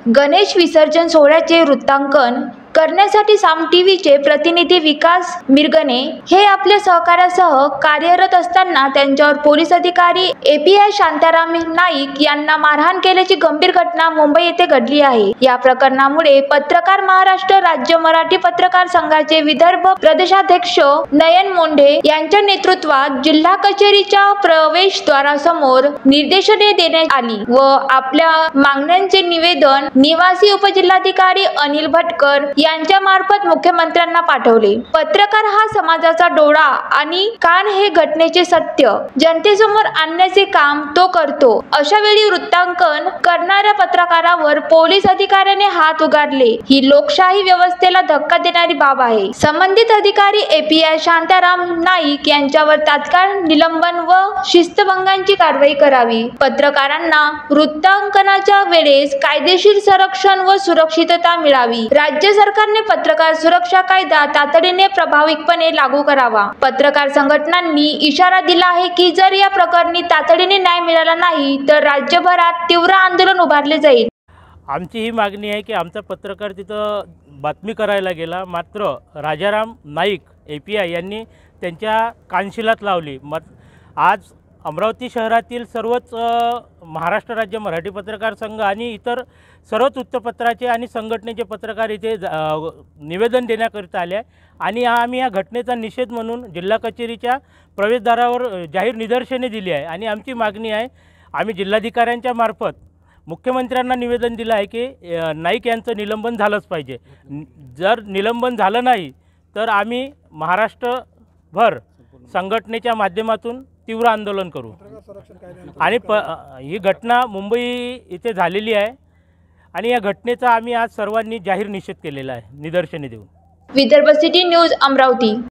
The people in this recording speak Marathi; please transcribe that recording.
गणेश विसर्जन सोहळ्याचे वृत्तांकन करण्यासाठी साम टीव्हीचे प्रतिनिधी विकास मिरगणे हे आपल्या सहकार्यासह कार्यरत असताना त्यांच्यावर पोलीस अधिकारी एपीआय शांताराम नाईक यांना मारहाण केल्याची गंभीर घटना मुंबई येथे घडली आहे। या प्रकरणामुळे पत्रकार महाराष्ट्र राज्य मराठी पत्रकार संघाचे विदर्भ प्रदेशाध्यक्ष नयन मोंढे यांच्या नेतृत्वात जिल्हा कचेरीच्या प्रवेशद्वारासमोर निदर्शने देण्यात आली व आपल्या मागण्यांचे निवेदन निवासी उपजिल्हाधिकारी अनिल भटकर यांच्या मार्फत मुख्यमंत्र्यांना पाठवले। पत्रकार हा समाजाचा डोळा आणि कान हे घटनेचे सत्य जनतेसमोर आणण्याचे काम तो करतो। अशा वेळी वृत्तांकन करणाऱ्या पत्रकारावर पोलीस अधिकाऱ्याने हात उगारले ही लोकशाही व्यवस्थेला धक्का देणारी बाब आहे। संबंधित अधिकारी एपीआय शांताराम नाईक यांच्यावर तात्काळ निलंबन व शिस्तभंगाची कारवाई करावी। पत्रकारांना वृत्तांकनाच्या वेळेस कायदेशीर संरक्षण व सुरक्षितता मिळावी। राज्य सरकारने पत्रकार सुरक्षा कायदा तातडीने प्रभावीपणे लागू करावा। पत्रकार संघटनांनी इशारा दिला आहे की जर या प्रकरणी तातडीने न्याय मिळाला नाही तर राज्यभरात तीव्र आंदोलन उभारले जाईल। आमची ही मागणी आहे की आमचा पत्रकार तिथं बातमी करायला गेला, मात्र राजाराम नाईक एपीआय यांनी त्यांच्या कानशिलात लावली। आज अमरावती शहरातील सर्वच महाराष्ट्र राज्य मराठी पत्रकार संघ आणि इतर सर्वच वृत्तपत्राचे आणि संघटनेचे पत्रकार इथे निवेदन देण्याकरिता आले आणि आम्ही या घटनेचा निषेध म्हणून जिल्हा कचेरीच्या प्रवेशद्वारावर जाहीर निदर्शने दिली आहे आणि आमची मागणी आहे, आम्ही जिल्हाधिकाऱ्यांच्या मार्फत मुख्यमंत्र्यांना निवेदन दिलं आहे की नाईक यांचं निलंबन झालंच पाहिजे। जर निलंबन झालं नाही तर आम्ही महाराष्ट्रभर संघटनेच्या माध्यमातून तीव्र आंदोलन करू आणि ही घटना मुंबई इथे झालेली आहे आणि या घटनेचा आम्ही आज सर्वांनी जाहीर निषेध केलेला आहे निदर्शने देऊन। Vidarbha city news Amravati.